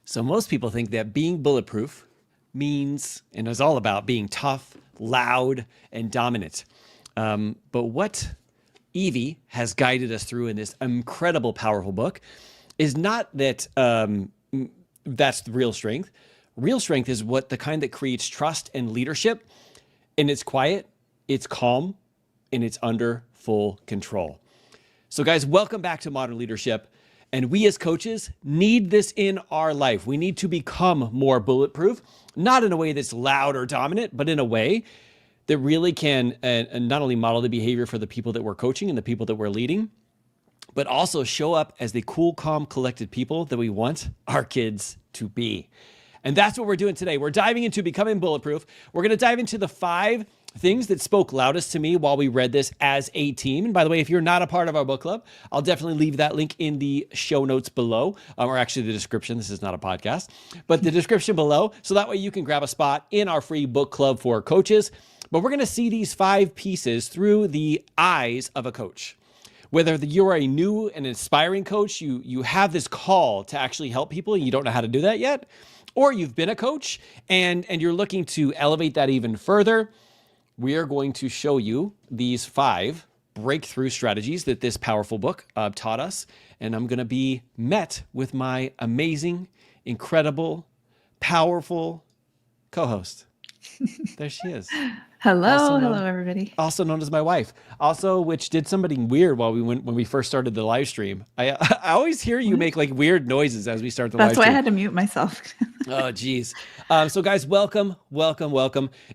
So most people think that being bulletproof means and is all about being tough, loud, and dominant. But what Evie has guided us through in this incredible, powerful book is not that that's the real strength. Real strength is what the kind that creates trust and leadership, and it's quiet, it's calm, and it's under full control. So guys, welcome back to Modern Leadership. And we as coaches need this in our life. We need to become more bulletproof, not in a way that's loud or dominant, but in a way that really can not only model the behavior for the people that we're coaching and the people that we're leading, but also show up as the cool, calm, collected people that we want our kids to be. And that's what we're doing today. We're diving into becoming bulletproof. We're going to dive into the 5 things that spoke loudest to me while we read this as a team. And by the way, if you're not a part of our book club, I'll definitely leave that link in the show notes below, or actually the description. This is not a podcast, but the description below. So that way you can grab a spot in our free book club for coaches. But we're going to see these 5 pieces through the eyes of a coach. Whether you're a new and inspiring coach, you have this call to actually help people and you don't know how to do that yet, or you've been a coach and you're looking to elevate that even further, we are going to show you these 5 breakthrough strategies that this powerful book taught us. And I'm going to be met with my amazing, incredible, powerful co-host. There she is. Hello, hello everybody. Also known as my wife. Also, which did something weird when we first started the live stream. I always hear you make like weird noises as we start the live stream. That's why I had to mute myself. Oh, geez. So guys, welcome.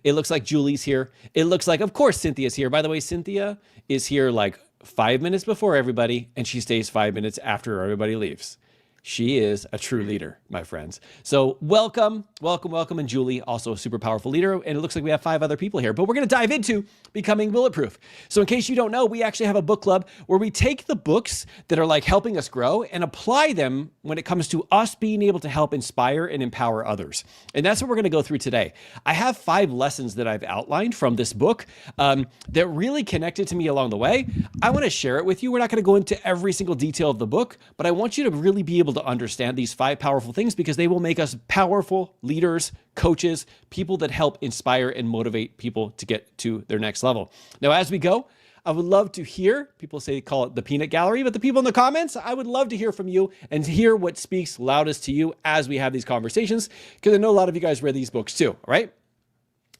It looks like Julie's here. It looks like, of course, Cynthia's here. By the way, Cynthia is here like 5 minutes before everybody, and she stays 5 minutes after everybody leaves. She is a true leader, my friends. So welcome. And Julie, also a super powerful leader. And it looks like we have 5 other people here, but we're going to dive into becoming bulletproof. So in case you don't know, we actually have a book club where we take the books that are like helping us grow and apply them when it comes to us being able to help inspire and empower others. And that's what we're going to go through today. I have 5 lessons that I've outlined from this book that really connected to me along the way. I want to share it with you. We're not going to go into every single detail of the book, but I want you to really be able to understand these 5 powerful things because they will make us powerful leaders, coaches, people that help inspire and motivate people to get to their next level. Now, as we go, I would love to hear, people call it the peanut gallery, but the people in the comments, I would love to hear from you and hear what speaks loudest to you as we have these conversations, because I know a lot of you guys read these books too, right?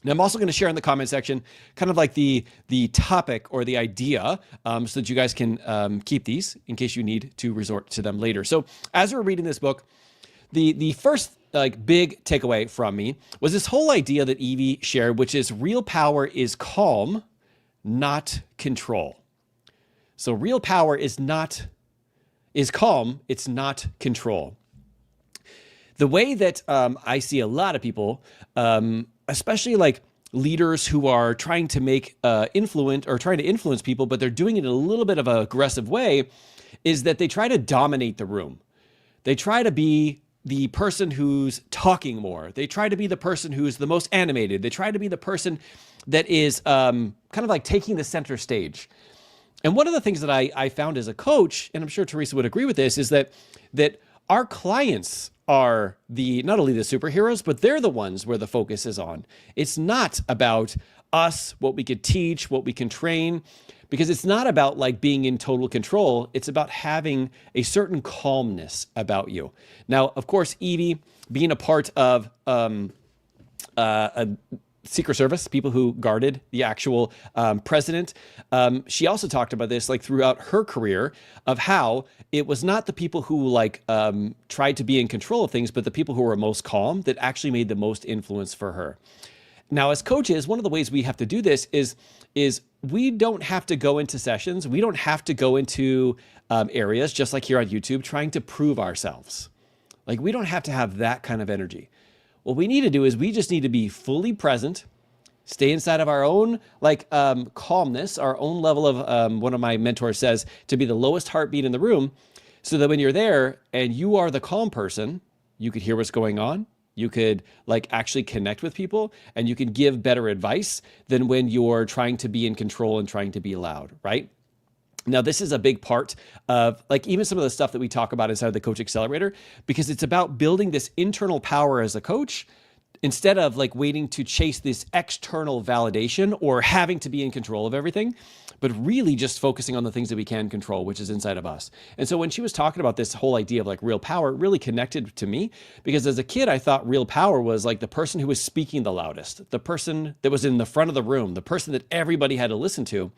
Now, I'm also going to share in the comment section kind of like the topic or the idea so that you guys can keep these in case you need to resort to them later. So as we're reading this book, the first like big takeaway from me was this whole idea that Evie shared, which is real power is calm, not control. So real power is calm, it's not control. The way that I see a lot of people, especially like leaders who are trying to trying to influence people, but they're doing it in a little bit of an aggressive way, is that they try to dominate the room. They try to be the person who's talking more. They try to be the person who's the most animated. They try to be the person that is kind of like taking the center stage. And one of the things that I found as a coach, and I'm sure Teresa would agree with this, is that our clients are not only the superheroes, but they're the ones where the focus is on. It's not about us, what we could teach, what we can train, because it's not about like being in total control. It's about having a certain calmness about you. Now, of course, Evie being a part of a Secret Service, people who guarded the actual president. She also talked about this like throughout her career of how it was not the people who like tried to be in control of things, but the people who were most calm that actually made the most influence for her. Now, as coaches, one of the ways we have to do this is we don't have to go into sessions. We don't have to go into areas just like here on YouTube trying to prove ourselves. Like we don't have to have that kind of energy. What we need to do is we just need to be fully present, stay inside of our own calmness, our own level of, one of my mentors says, to be the lowest heartbeat in the room, so that when you're there and you are the calm person, you could hear what's going on. You could like actually connect with people and you can give better advice than when you're trying to be in control and trying to be loud, right? Now, this is a big part of like even some of the stuff that we talk about inside of the Coach Accelerator, because it's about building this internal power as a coach instead of like waiting to chase this external validation or having to be in control of everything, but really just focusing on the things that we can control, which is inside of us. And so when she was talking about this whole idea of like real power, it really connected to me because as a kid, I thought real power was like the person who was speaking the loudest, the person that was in the front of the room, the person that everybody had to listen to.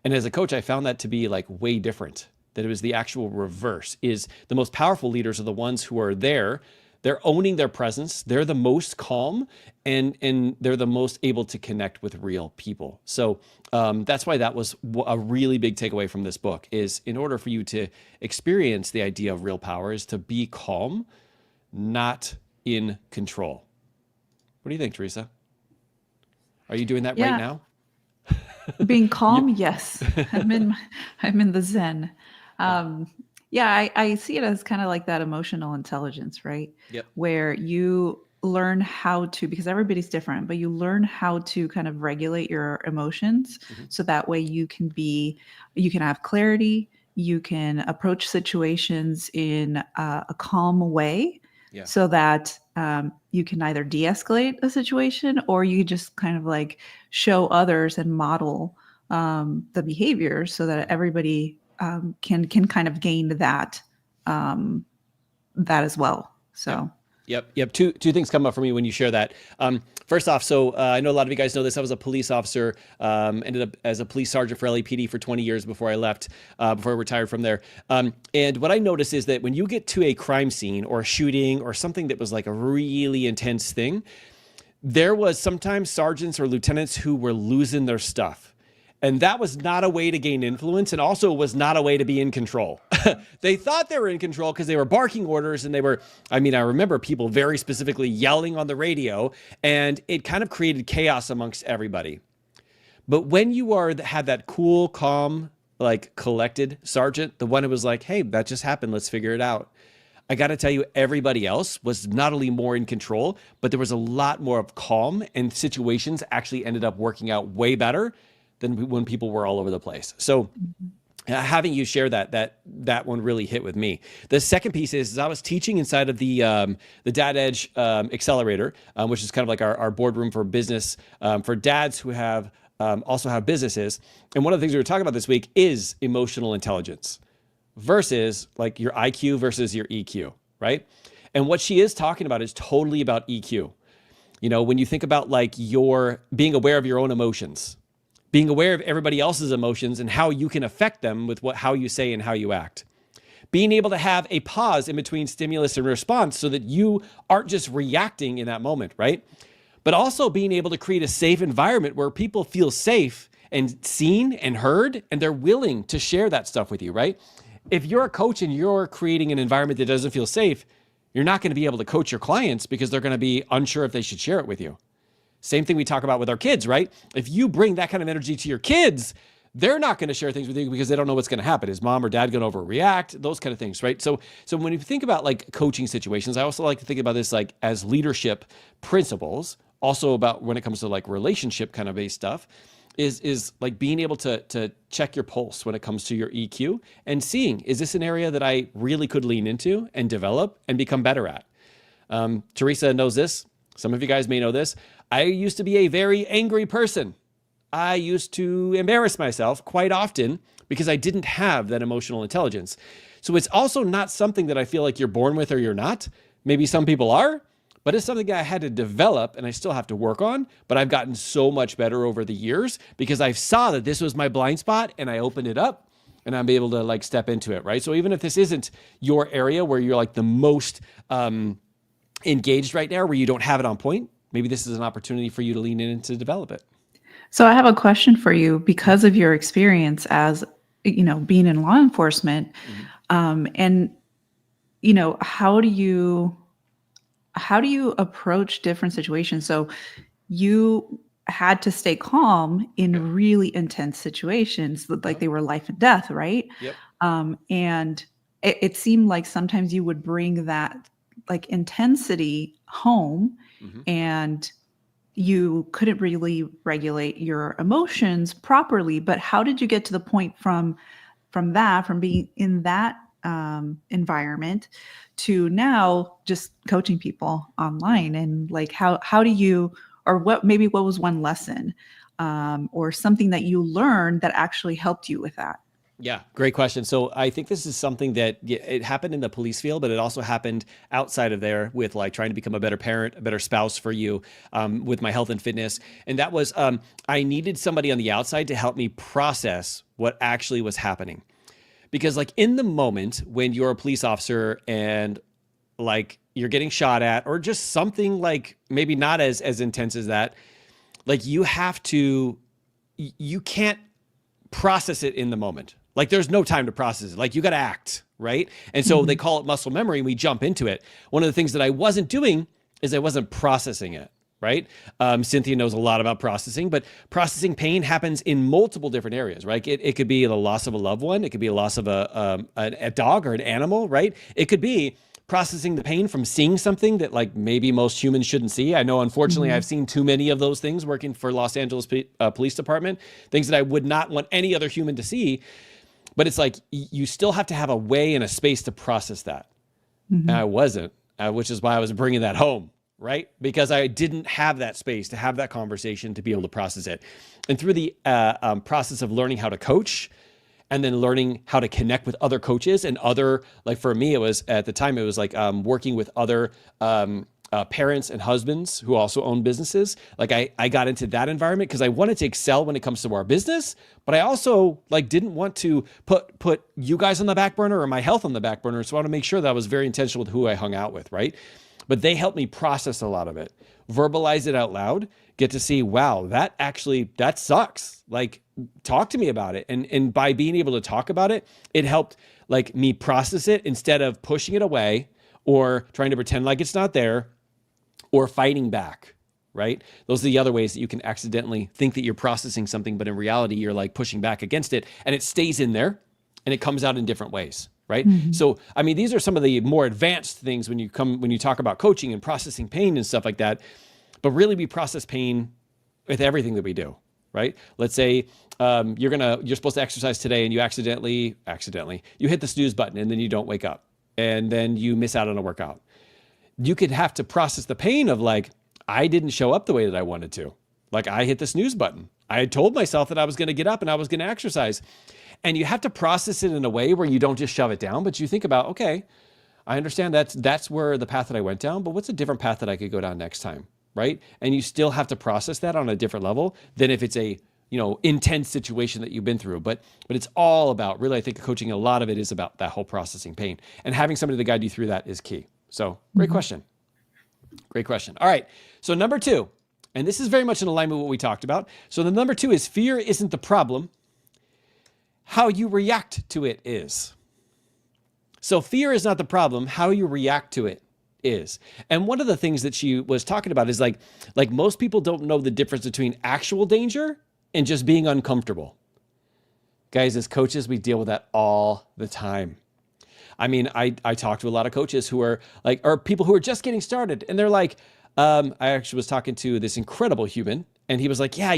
And as a coach, I found that to be like way different, that it was the actual reverse, is the most powerful leaders are the ones who are there. They're owning their presence. They're the most calm and they're the most able to connect with real people. So that's why that was a really big takeaway from this book is in order for you to experience the idea of real power is to be calm, not in control. What do you think, Teresa? Are you doing that right now? Being calm, yes. I'm in the Zen. I see it as kind of like that emotional intelligence, right? Yep. Where you learn how to, because everybody's different, but you learn how to kind of regulate your emotions so that way you can have clarity, you can approach situations in a calm way. Yeah. So that you can either de-escalate a situation or you just kind of like show others and model the behavior so that everybody can kind of gain that as well. So. Yep. Two things come up for me when you share that. First off, so I know a lot of you guys know this. I was a police officer, ended up as a police sergeant for LAPD for 20 years before I left, before I retired from there. And what I noticed is that when you get to a crime scene or a shooting or something that was like a really intense thing, there was sometimes sergeants or lieutenants who were losing their stuff. And that was not a way to gain influence and also was not a way to be in control. They thought they were in control because they were barking orders and I remember people very specifically yelling on the radio and it kind of created chaos amongst everybody. But when you have that cool, calm, like collected sergeant, the one who was like, hey, that just happened. Let's figure it out. I got to tell you, everybody else was not only more in control, but there was a lot more of calm and situations actually ended up working out way better than when people were all over the place. So having you share that one really hit with me. The second piece is I was teaching inside of the Dad Edge Accelerator, which is kind of like our boardroom for business, for dads who also have businesses. And one of the things we were talking about this week is emotional intelligence versus like your IQ versus your EQ, right? And what she is talking about is totally about EQ. You know, when you think about like your being aware of your own emotions, being aware of everybody else's emotions and how you can affect them with how you say and how you act. Being able to have a pause in between stimulus and response so that you aren't just reacting in that moment, right? But also being able to create a safe environment where people feel safe and seen and heard, and they're willing to share that stuff with you, right? If you're a coach and you're creating an environment that doesn't feel safe, you're not going to be able to coach your clients because they're going to be unsure if they should share it with you. Same thing we talk about with our kids, right? If you bring that kind of energy to your kids, they're not going to share things with you because they don't know what's going to happen. Is mom or dad going to overreact? Those kind of things, right? So when you think about like coaching situations, I also like to think about this like as leadership principles, also about when it comes to like relationship kind of based stuff, is like being able to check your pulse when it comes to your EQ and seeing, is this an area that I really could lean into and develop and become better at? Teresa knows this. Some of you guys may know this. I used to be a very angry person. I used to embarrass myself quite often because I didn't have that emotional intelligence. So it's also not something that I feel like you're born with or you're not. Maybe some people are, but it's something that I had to develop and I still have to work on, but I've gotten so much better over the years because I saw that this was my blind spot and I opened it up and I'm able to like step into it, right? So even if this isn't your area where you're like the most engaged right now, where you don't have it on point, maybe this is an opportunity for you to lean in and to develop it. So I have a question for you because of your experience as, being in law enforcement, and, how do you approach different situations? So you had to stay calm in really intense situations, like they were life and death, right? Yep. And it seemed like sometimes you would bring that like intensity home and you couldn't really regulate your emotions properly. But how did you get to the point from from being in that environment to now just coaching people online, and like how do you, or what was one lesson or something that you learned that actually helped you with that? Yeah, great question. So I think this is something that it happened in the police field, but it also happened outside of there with like trying to become a better parent, a better spouse for you, with my health and fitness. And that was, I needed somebody on the outside to help me process what actually was happening. Because like in the moment when you're a police officer and like you're getting shot at, or just something like maybe not as intense as that, like you can't process it in the moment. Like there's no time to process it. Like you got to act, right? And so they call it muscle memory and we jump into it. One of the things that I wasn't doing is I wasn't processing it, right? Cynthia knows a lot about processing, but processing pain happens in multiple different areas, right? It could be the loss of a loved one. It could be a loss of a dog or an animal, right? It could be processing the pain from seeing something that like maybe most humans shouldn't see. I know, unfortunately, I've seen too many of those things working for Los Angeles Police Department, things that I would not want any other human to see. But it's like you still have to have a way and a space to process that. And I wasn't, which is why I was bringing that home, right? Because I didn't have that space to have that conversation to be able to process it. And through the process of learning how to coach, and then learning how to connect with other coaches and other, like for me, it was at the time, it was like working with other parents and husbands who also own businesses. Like I got into that environment because I wanted to excel when it comes to our business, but I also like didn't want to put you guys on the back burner or my health on the back burner. So I want to make sure that I was very intentional with who I hung out with, right? But they helped me process a lot of it, verbalize it out loud, get to see, wow, that sucks. Like, talk to me about it. And by being able to talk about it, it helped like me process it instead of pushing it away or trying to pretend like it's not there or fighting back, right? Those are the other ways that you can accidentally think that you're processing something, but in reality, you're like pushing back against it and it stays in there and it comes out in different ways. Right. So, I mean, these are some of the more advanced things when you talk about coaching and processing pain and stuff like that. But really, we process pain with everything that we do. Right. Let's say you're supposed to exercise today and you accidentally you hit the snooze button and then you don't wake up and then you miss out on a workout. You could have to process the pain of like, I didn't show up the way that I wanted to. Like I hit the snooze button. I had told myself that I was going to get up and I was going to exercise. And you have to process it in a way where you don't just shove it down, but you think about, okay, I understand that's where the path that I went down, but what's a different path that I could go down next time, right? And you still have to process that on a different level than if it's a, intense situation that you've been through. But it's all about, really, I think coaching, a lot of it is about that whole processing pain. And having somebody to guide you through that is key. So great question. Great question. All right. So number 2, and this is very much in alignment with what we talked about. So the number 2 is fear isn't the problem. How you react to it is. So fear is not the problem. How you react to it is. And one of the things that she was talking about is like most people don't know the difference between actual danger and just being uncomfortable. Guys, as coaches, we deal with that all the time. I mean, I talk to a lot of coaches who are like, or people who are just getting started. And they're like, I actually was talking to this incredible human and he was like, yeah,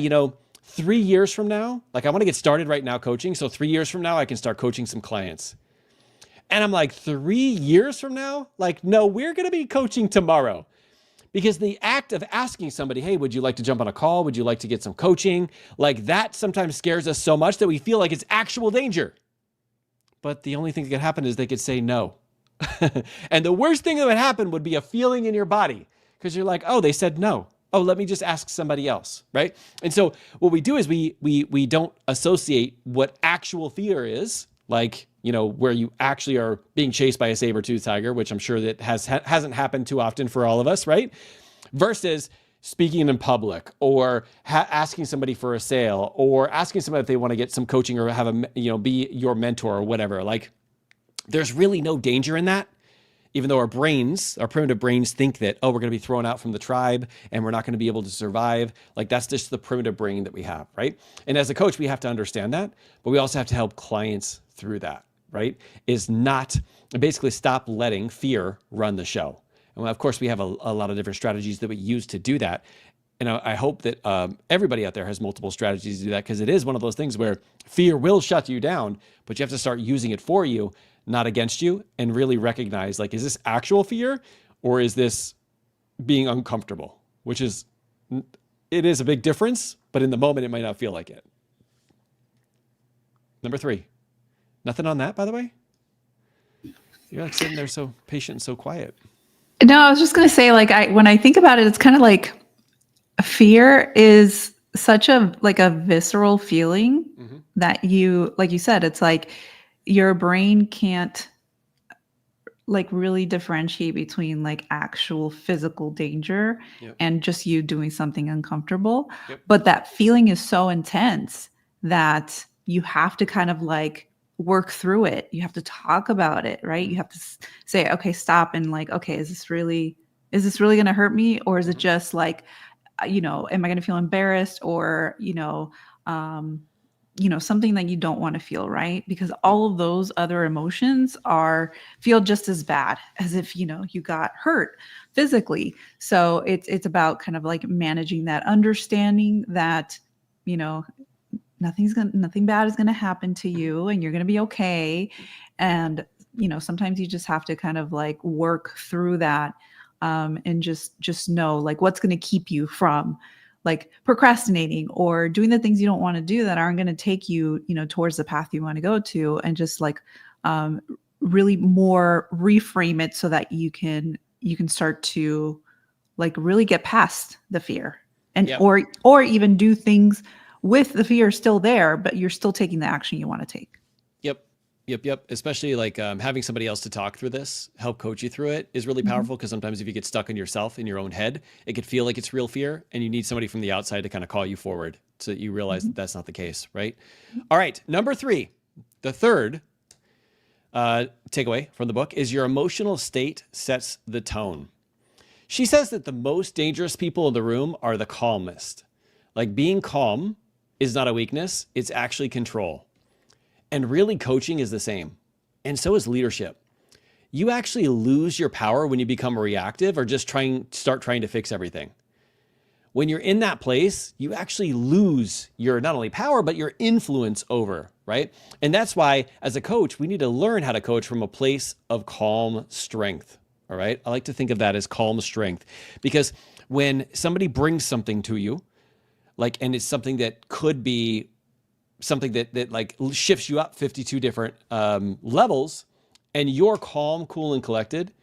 3 years from now, like I want to get started right now coaching. So 3 years from now, I can start coaching some clients. And I'm like, 3 years from now? Like, no, we're going to be coaching tomorrow. Because the act of asking somebody, hey, would you like to jump on a call? Would you like to get some coaching? Like that sometimes scares us so much that we feel like it's actual danger. But the only thing that could happen is they could say no. And the worst thing that would happen would be a feeling in your body because you're like, oh, they said no. Oh, let me just ask somebody else, right? And so what we do is we don't associate what actual fear is, like, where you actually are being chased by a saber-toothed tiger, which I'm sure that hasn't happened too often for all of us, right? Versus speaking in public or asking somebody for a sale or asking somebody if they want to get some coaching or have be your mentor or whatever. Like, there's really no danger in that. Even though our primitive brains think that, oh, we're going to be thrown out from the tribe and we're not going to be able to survive. Like that's just the primitive brain that we have, right? And as a coach, we have to understand that, but we also have to help clients through that, right? Is not basically stop letting fear run the show. And of course, we have a lot of different strategies that we use to do that. And I hope that everybody out there has multiple strategies to do that, because it is one of those things where fear will shut you down, but you have to start using it for you, not against you, and really recognize, like, is this actual fear or is this being uncomfortable? Which is, it is a big difference, but in the moment it might not feel like it. Number 3. Nothing on that, by the way? You're like sitting there so patient and so quiet. No, I was just going to say, like, when I think about it, it's kind of like fear is such a visceral feeling that you, like you said, it's like your brain can't like really differentiate between like actual physical danger and just you doing something uncomfortable. But that feeling is so intense that you have to kind of like work through it. You have to talk about it, right? You have to say, okay, stop. And like, okay, is this really going to hurt me? Or is it just like, am I going to feel embarrassed or, something that you don't want to feel, right? Because all of those other emotions feel just as bad as if, you got hurt physically. So it's about kind of like managing that, understanding that, nothing bad is going to happen to you and you're going to be okay. And, sometimes you just have to kind of like work through that, and just know like what's going to keep you from like procrastinating or doing the things you don't want to do that aren't going to take you, towards the path you want to go to, and just like really more reframe it so that you can start to like really get past the fear and or even do things with the fear still there, but you're still taking the action you want to take. Yep. Especially like having somebody else to talk through this, help coach you through it is really powerful, because sometimes if you get stuck in yourself, in your own head, it could feel like it's real fear, and you need somebody from the outside to kind of call you forward so that you realize that that's not the case, right? All right, number 3, the third takeaway from the book is your emotional state sets the tone. She says that the most dangerous people in the room are the calmest. Like, being calm is not a weakness, it's actually control. And really, coaching is the same. And so is leadership. You actually lose your power when you become reactive or just start trying to fix everything. When you're in that place, you actually lose your not only power, but your influence over, right? And that's why, as a coach, we need to learn how to coach from a place of calm strength, all right? I like to think of that as calm strength, because when somebody brings something to you, like, and it's something that could be something that like shifts you up 52 different levels, and you're calm, cool, and collected,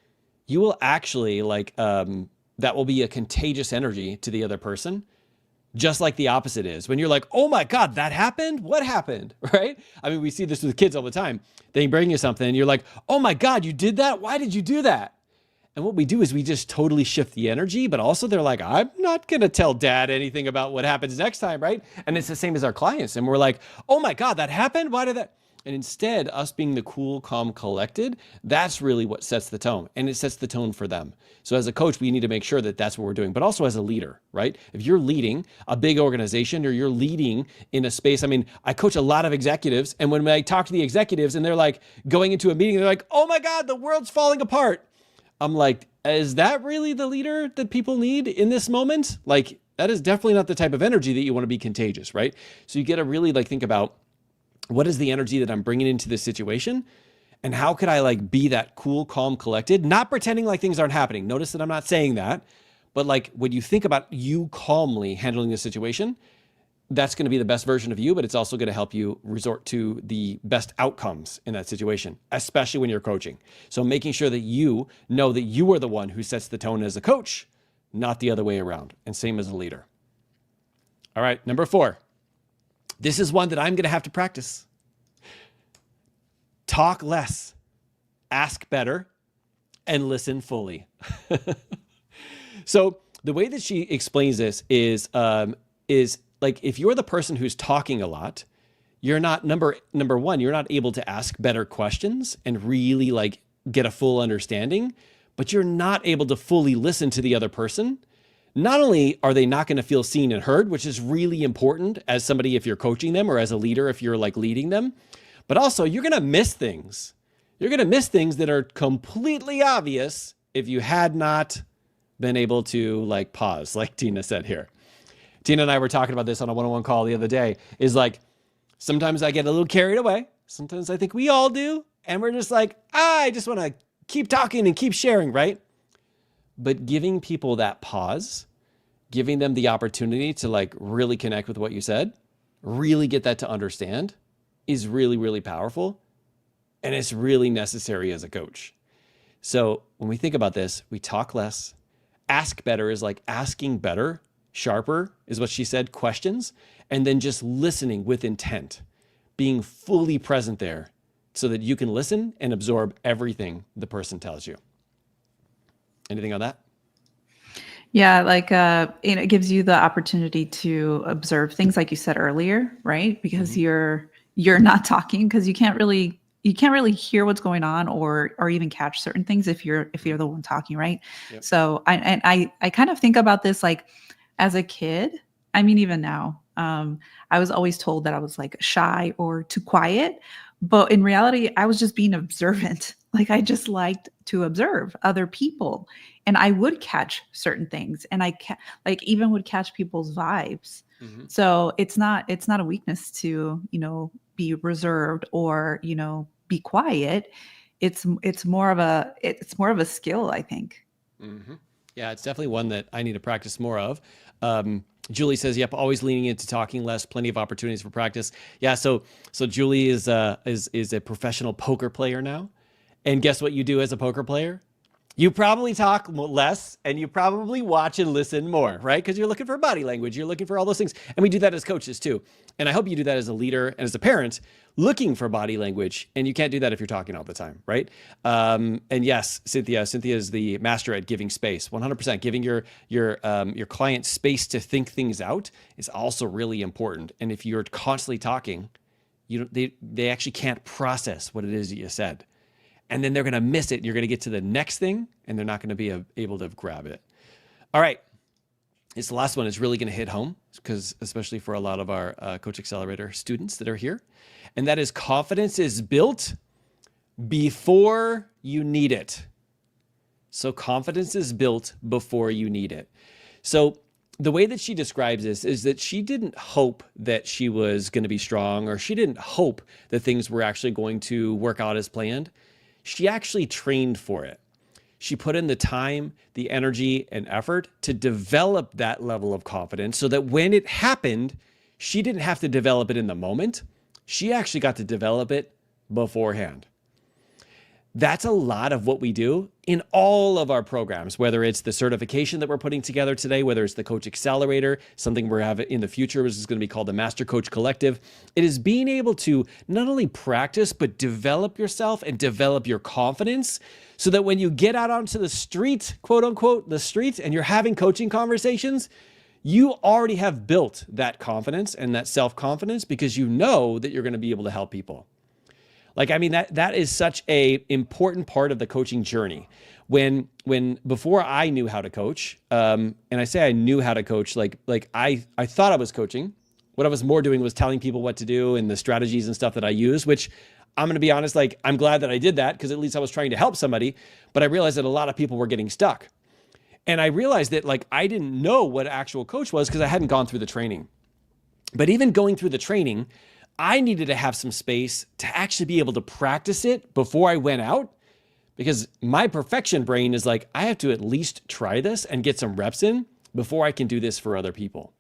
you will actually like, that will be a contagious energy to the other person, just like the opposite is. When you're like, oh my God, that happened? What happened? Right? I mean, we see this with kids all the time. They bring you something and you're like, oh my God, you did that? Why did you do that? And what we do is we just totally shift the energy, but also they're like, I'm not going to tell dad anything about what happens next time, right? And it's the same as our clients. And we're like, oh my God, that happened? Why did that? And instead, us being the cool, calm, collected, that's really what sets the tone. And it sets the tone for them. So as a coach, we need to make sure that that's what we're doing, but also as a leader, right? If you're leading a big organization or you're leading in a space, I mean, I coach a lot of executives. And when I talk to the executives and they're like going into a meeting, they're like, oh my God, the world's falling apart. I'm like, is that really the leader that people need in this moment? Like, that is definitely not the type of energy that you want to be contagious, right? So you get to really like think about, what is the energy that I'm bringing into this situation? And how could I like be that cool, calm, collected, not pretending like things aren't happening. Notice that I'm not saying that, but like when you think about you calmly handling the situation, that's going to be the best version of you, but it's also going to help you resort to the best outcomes in that situation, especially when you're coaching. So making sure that you know that you are the one who sets the tone as a coach, not the other way around, and same as a leader. All right, number 4. This is one that I'm going to have to practice. Talk less, ask better, and listen fully. So the way that she explains this is like, if you're the person who's talking a lot, you're not number one, you're not able to ask better questions and really like get a full understanding, but you're not able to fully listen to the other person. Not only are they not going to feel seen and heard, which is really important as somebody, if you're coaching them, or as a leader, if you're like leading them, but also you're going to miss things. You're going to miss things that are completely obvious if you had not been able to like pause, like Tina said here. Tina and I were talking about this on a one-on-one call the other day, is like, sometimes I get a little carried away. Sometimes I think we all do. And we're just like, I just want to keep talking and keep sharing, right? But giving people that pause, giving them the opportunity to like really connect with what you said, really get that to understand is really, really powerful. And it's really necessary as a coach. So when we think about this, we talk less. Ask better is like asking better, sharper is what she said, questions, and then just listening with intent, being fully present there so that you can listen and absorb everything the person tells you. Anything on that? Yeah, like it gives you the opportunity to observe things like you said earlier, right? Because you're not talking, because you can't really hear what's going on or even catch certain things if you're the one talking, right? Yep. So I kind of think about this like as a kid. I mean, even now, I was always told that I was like shy or too quiet, but in reality, I was just being observant. Like I just liked to observe other people, and I would catch certain things, and like even would catch people's vibes. So it's not a weakness to, be reserved or, be quiet. It's more of a skill, I think. Yeah, it's definitely one that I need to practice more of. Julie says, "Yep, always leaning into talking less. Plenty of opportunities for practice." Yeah, so Julie is a professional poker player now, and guess what you do as a poker player? You probably talk less and you probably watch and listen more, right? Because you're looking for body language, you're looking for all those things, and we do that as coaches too. And I hope you do that as a leader and as a parent, looking for body language. And you can't do that if you're talking all the time, right? And yes, Cynthia is the master at giving space. 100%. Giving your client space to think things out is also really important. And if you're constantly talking, they actually can't process what it is that you said. And then they're going to miss it. You're going to get to the next thing, and they're not going to be able to grab it. All right. It's the last one. It's really going to hit home, because especially for a lot of our Coach Accelerator students that are here. And that is, confidence is built before you need it. So confidence is built before you need it. So the way that she describes this is that she didn't hope that she was going to be strong, or she didn't hope that things were actually going to work out as planned. She actually trained for it. She put in the time, the energy, and effort to develop that level of confidence so that when it happened, she didn't have to develop it in the moment. She actually got to develop it beforehand. That's a lot of what we do in all of our programs, whether it's the certification that we're putting together today, whether it's the Coach Accelerator, something we're having in the future, which is going to be called the Master Coach Collective. It is being able to not only practice, but develop yourself and develop your confidence so that when you get out onto the street, quote unquote, the street, and you're having coaching conversations, you already have built that confidence and that self-confidence because you know that you're going to be able to help people. Like, I mean, that is such a important part of the coaching journey. When before I knew how to coach, and I say I knew how to coach, like I thought I was coaching. What I was more doing was telling people what to do and the strategies and stuff that I use, which I'm going to be honest, like, I'm glad that I did that because at least I was trying to help somebody, but I realized that a lot of people were getting stuck. And I realized that, like, I didn't know what actual coach was because I hadn't gone through the training. But even going through the training, I needed to have some space to actually be able to practice it before I went out, because my perfection brain is like, I have to at least try this and get some reps in before I can do this for other people.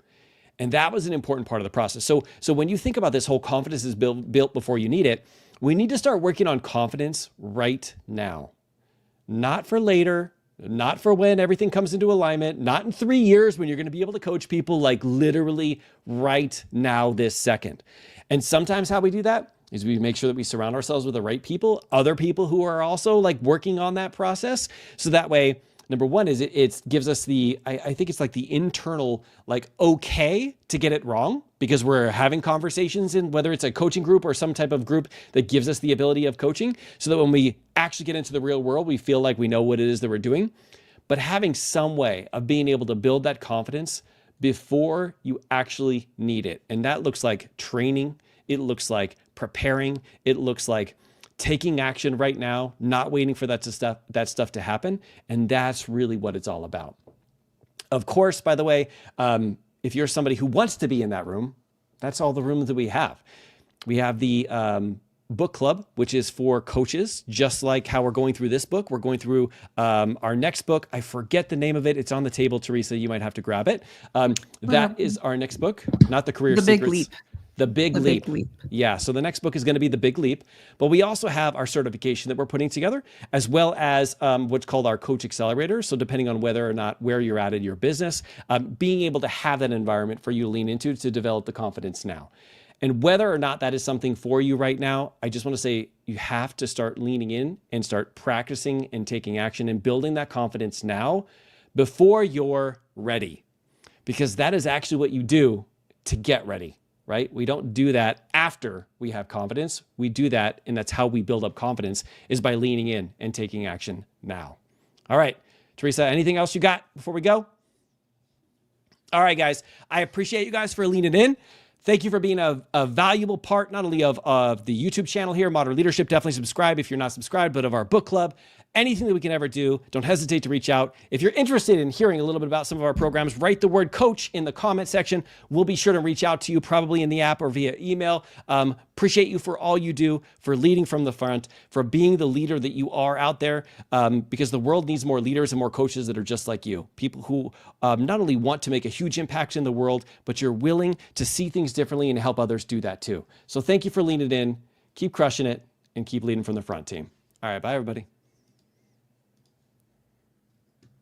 And that was an important part of the process. So when you think about this whole confidence is built before you need it, we need to start working on confidence right now. Not for later, not for when everything comes into alignment, not in 3 years when you're going to be able to coach people, like literally right now, this second. And sometimes how we do that is we make sure that we surround ourselves with the right people, other people who are also like working on that process. So that way, number one is it gives us I think it's like the internal, like, okay to get it wrong, because we're having conversations in whether it's a coaching group or some type of group that gives us the ability of coaching, so that when we actually get into the real world, we feel like we know what it is that we're doing. But having some way of being able to build that confidence before you actually need it. And that looks like training. It looks like preparing. It looks like taking action right now, not waiting for that stuff to happen. And that's really what it's all about. Of course, by the way, if you're somebody who wants to be in that room, that's all the rooms that we have. We have the book club, which is for coaches, just like how we're going through this book. We're going through our next book. I forget the name of it. It's on the table, Teresa. You might have to grab it. That is our next book, not the Career Secrets. Big Leap. The Big Leap. Yeah, so the next book is going to be The Big Leap. But we also have our certification that we're putting together, as well as what's called our Coach Accelerator. So depending on whether or not where you're at in your business, being able to have that environment for you to lean into to develop the confidence now. And whether or not that is something for you right now, I just want to say you have to start leaning in and start practicing and taking action and building that confidence now before you're ready. Because that is actually what you do to get ready. Right? We don't do that after we have confidence. We do that, and that's how we build up confidence, is by leaning in and taking action now. All right, Teresa, anything else you got before we go? All right, guys, I appreciate you guys for leaning in. Thank you for being a valuable part, not only of the YouTube channel here, Modern Leadership. Definitely subscribe if you're not subscribed, but of our book club. Anything that we can ever do, don't hesitate to reach out. If you're interested in hearing a little bit about some of our programs, write the word coach in the comment section. We'll be sure to reach out to you, probably in the app or via email. Appreciate you for all you do, for leading from the front, for being the leader that you are out there, because the world needs more leaders and more coaches that are just like you. People who not only want to make a huge impact in the world, but you're willing to see things differently and help others do that too. So thank you for leaning in. Keep crushing it and keep leading from the front, team. All right, bye, everybody.